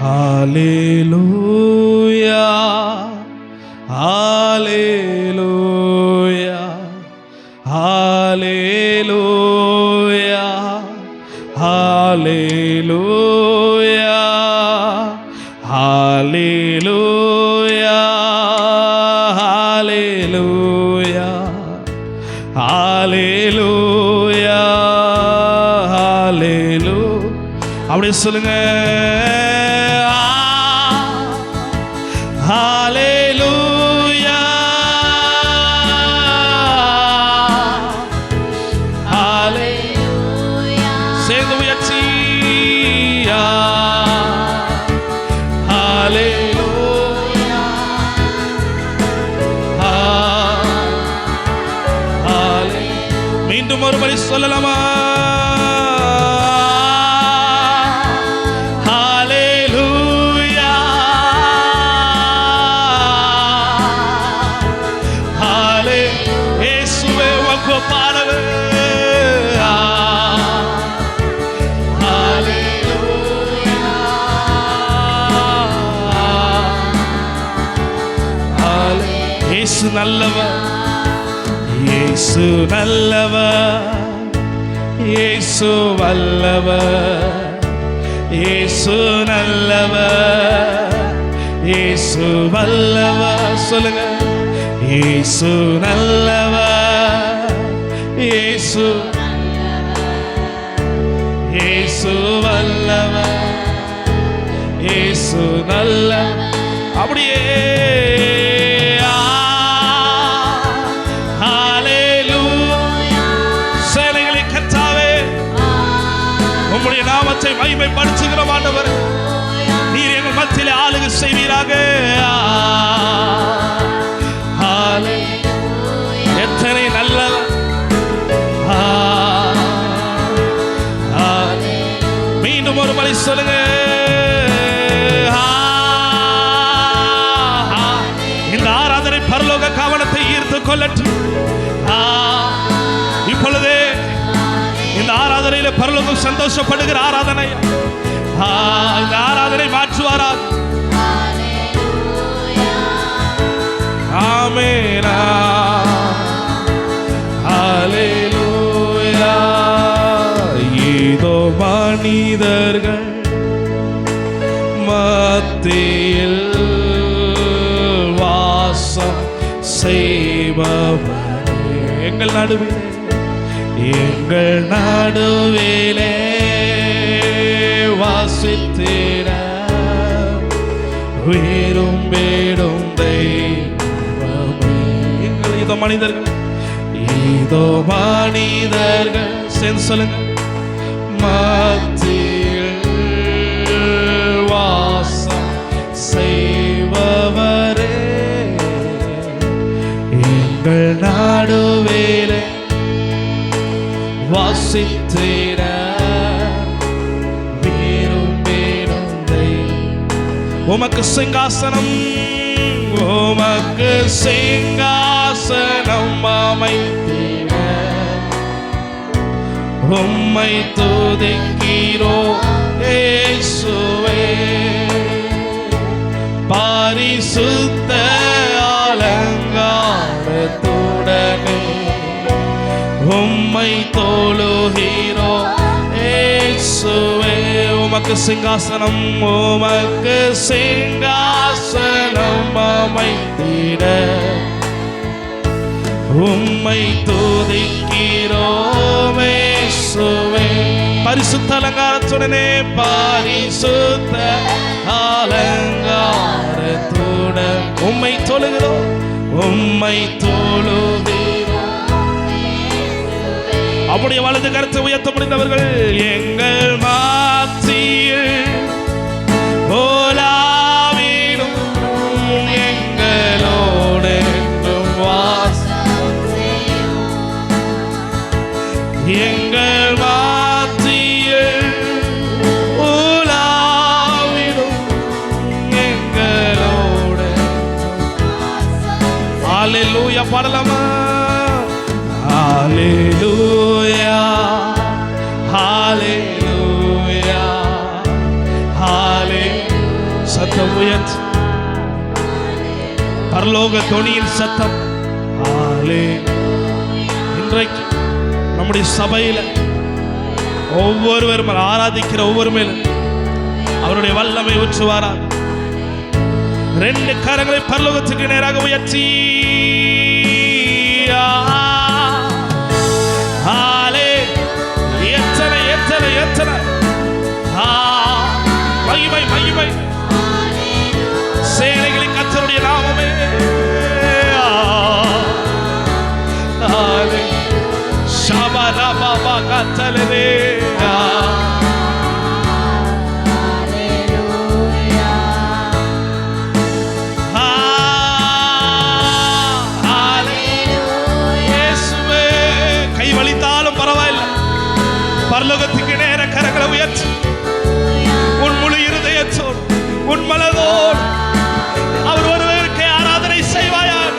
ஹalleluya ஹalleluya ஹalleluya ஹalleluya ஹalleluya ஹalleluya ஹalleluya ஹalleluya அப்படியே சொல்லுங்க. ஹalleluya ஹalleluya சேர்ந்து உயர்த்தி ஹalleluya ஹalleluya மீண்டும் ஒரு முறை சொல்லலாமா? இயேசு நல்லவர், இயேசு நல்லவர், இயேசு வல்லவர், இயேசு நல்லவர், இயேசு வல்லவர். சொல்லுங்க. இயேசு நல்லவர், இயேசு இயேசு வல்லவர், இயேசு நல்லவர். அப்படியே உம்முடைய நாமத்தை மகிமைப்படுத்துகிறோம் ஆண்டவர். நீர் எங்கள் மத்தியிலே ஆளுகை செய்வீராக. எத்தனை நல்லவர். மீண்டும் ஒரு முறை சொல்லுங்க. இந்த ஆராதனை பரலோக கவனத்தை ஈர்த்து கொள்ளட்டும். இப்பொழுதே இந்த ஆராதனையில பரலோகம் சந்தோஷப்படுகிற ஆராதனை. இந்த ஆராதனை மாற்றுவாரா? ஆமென். ஹalleluya. இதோ மனிதர்கள் மத்தியில் வாசம் செய்பவர் எங்கள் நடுவில், எங்கள் நடுவிலே வாசித்திட விரும்பிடும் தெய்வமே. எங்கள் இதோ மனிதர்கள், இதோ மனிதர்கள் சேர்ந்து சொல்லுங்க. மத்தியில் வாசம் செய்பவரே, எங்கள் நடுவிலே வாசித்திட விரும்பினதை. உமக்கு சிங்காசனம், உமக்கு சிங்காசனம் அமைத்திட உம்மை துதிக்கிறோம் இயேசுவே. பரிசுத்த அலங்காரத்துடனே உம்மை தொழுகிறோம் இயேசுவே. உமக்கு சிங்காசனம், உமக்கு சிங்காசனம் அமைத்திட உம்மை துதிக்கிறோம் இயேசுவே. பரிசுத்த அலங்காரத்துடனே, பரிசுத்த அலங்காரத்துடன் உம்மை தொழுகிறோம், உம்மை தொழுகிறோம். அப்படியே வலது கருத்தை உயர்த்த முடிந்தவர்கள் எங்கள் மத்தியில் ஓலாவிடும் எங்களோடு வாசம் செய்யும். எங்கள் மத்தியில் ஓலாவிடும் எங்களோடு. ஹalleluya பாடலாமா? ஹalleluya ஹalleluya ஹalleluya பரலோக தொனியின் சத்தம். இன்றைக்கு நம்முடைய சபையில ஒவ்வொருவரும் ஆராதிக்கிற ஒவ்வொரு மேலும் அவருடைய வல்லமை ஊற்றுவாராக. 2 கரங்களை பரலோகத்துக்கு நேராக உயர்த்தி எத்தனை எத்தனை எத்தனை மகிமை மகிமை சேனைகளின் கர்த்தருடைய நாமமே. ஷபா பாபா கத்தலே பரலோகத்துக்கு நேர கரங்களை உயர்த்தி உன் முழு இருதயத்தோடு உன் மனதோடு அவர் ஒருவருக்கு ஆராதனை செய்வாயாக.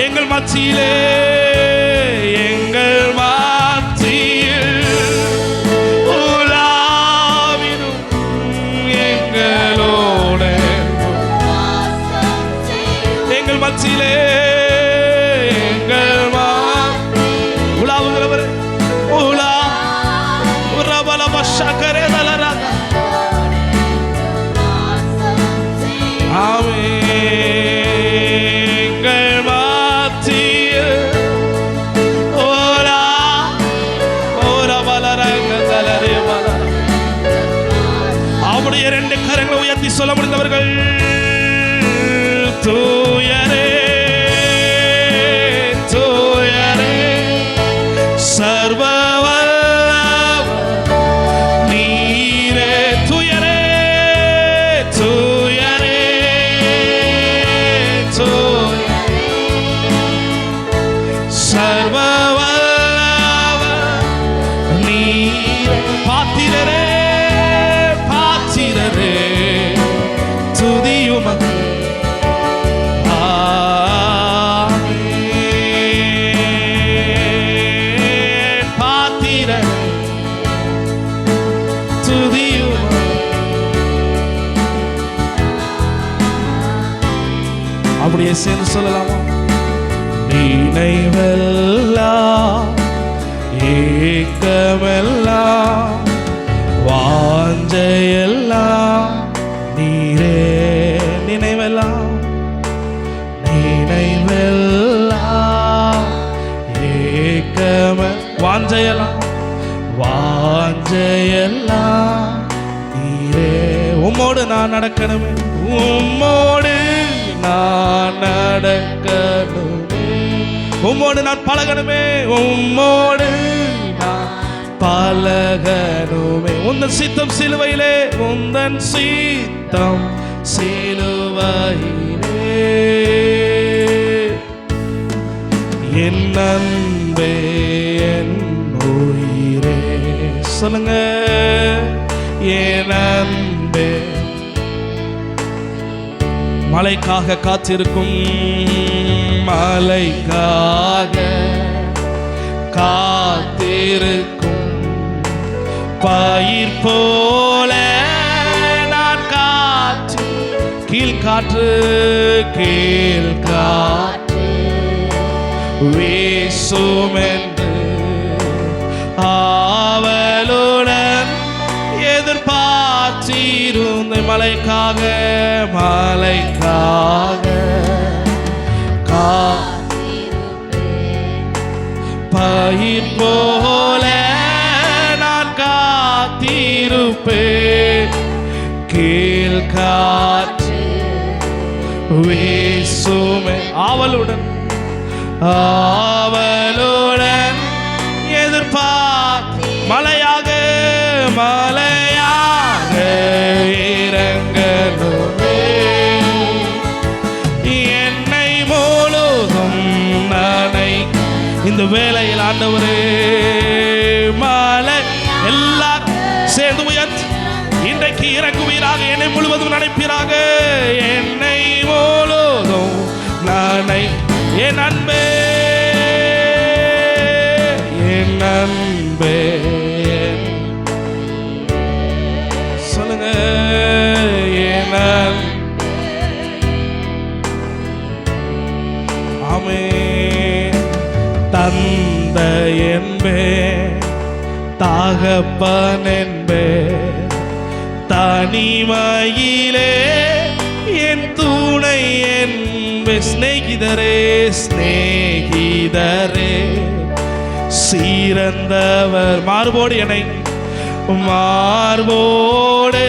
எங்கள் மத்தியிலே எங்கள் மத்தியில் உலாவினும் எங்களோடு எங்கள் மத்தியிலே அவருடைய 2 கரங்களை உயர்த்தி சொல்ல முடிந்தவர்கள் தூயரே தூயரே சர்வ அப்படியே சேர்ந்து சொல்லலாமா? நினைவெல்லாம் ஏக்கமெல்லாம் வாஞ்சையெல்லாம் நீரே. நினைவெல்லாம் நினைவெல்லாம் ஏக்கம வாஞ்சையெல்லாம் வாஞ்சையெல்லாம் நீரே. உம்மோடு நான் நடக்கணுமே உம்மோடு நான் நடக்கணுமே உம்மோடு நான் பழகணுமே உம்மோடு நான் பழகணுமே. உந்தன் சித்தம் சிலுவையிலே உந்தன் சித்தம் சிலுவையிலே என் அன்பே என் உயிரே. சொல்லுங்க என் அன்பே. மலைக்காக காத்திருக்கும் மலைக்காக காத்திருக்கும் பயிர் போல நான் காற்று கீழ்காற்று கீழ்காற்று வீசும் என்று ஆவலுடன் எதிர்பார்த்திருந்த மலைக்காக மலைக்காக பயிர் போல நான் காத்திருப்பேன். கீழ்காற்று வீசுமே ஆவலுடன் ஆவலுடன் எதிர்பார்த்து மலையாக மலையாக இறங்கணுமே. என்னை முழுதும் நானை இந்த வேளையில் ஆண்டவரே மலை எல்லாம் சேர்ந்து உயர்த்தி இன்றைக்கு இறங்குவீராக. என்னை முழுவதும் நினைப்பீராக. என்னை முழுதும் நானை என் அன்பே என் அன்பே நாமமே தந்தை என்பே, தகப்பன் என்பே, தனிமையிலே என் துணை என்பே. சிநேகிதரே சிநேகிதரே சிறந்தவர், மார்போடு என்னை மார்போடு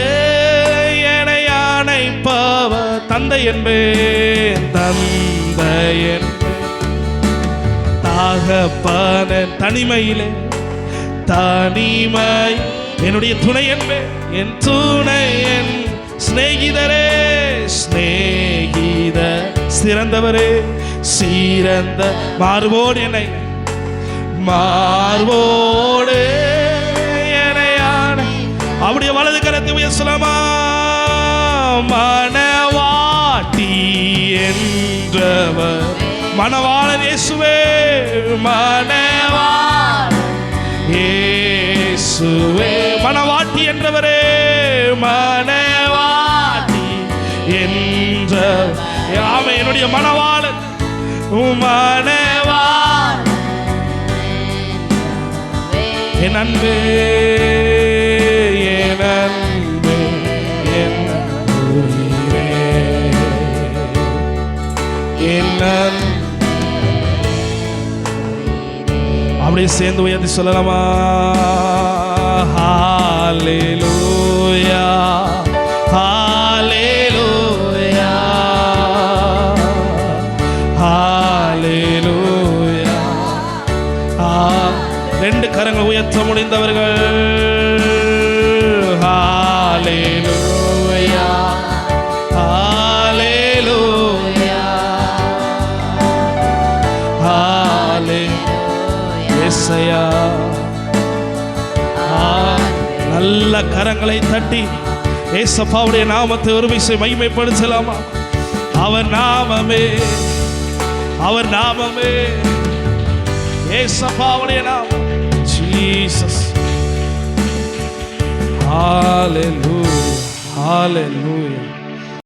என்னை அணைப்பவர். தந்தை என்பேன் தந்தை என்பேன், தகப்பன் தனிமையிலே தனிமை என்னுடைய துணை என்பேன், என் துணை என் சிநேகிதரே சிநேகித சிறந்தவரே சிறந்த மார்போடு என்னை மார்போடு எனையானை. அப்படியே வலது கரத்தை உயர்த்தலாமா? மணவாட்டி என்றவர் மணவாளன் இயேசுவே, மணவாளன் இயேசுவே, மணவாட்டி என்றவரே, மணவாட்டி என்ற ஆமென். என்னுடைய மணவாளன் மணவாளன் என் அன்பே என் அன்பே என் உயிரே என் அன்பே. அப்படியே சேர்ந்து உயர்த்தி சொல்லலாமா? ஹல்லேலூயா ஹல்லேலூயா ஹல்லேலூயா. ரெண்டு கரங்களை உயர்த்த முடிந்தவர்கள் ஹல்லேலூயா ஹல்லேலூயா ஹல்லேலூயா. நல்ல கரங்களை தட்டி ஏசப்பாவுடைய நாமத்தை ஒரு விஷயம் மகிமைப்படுத்தலாமா? அவர் நாமமே அவர் நாமமே ஏசப்பாவுடைய நாமம் ஜீசஸ். ஹல்லேலூயா ஹல்லேலூயா.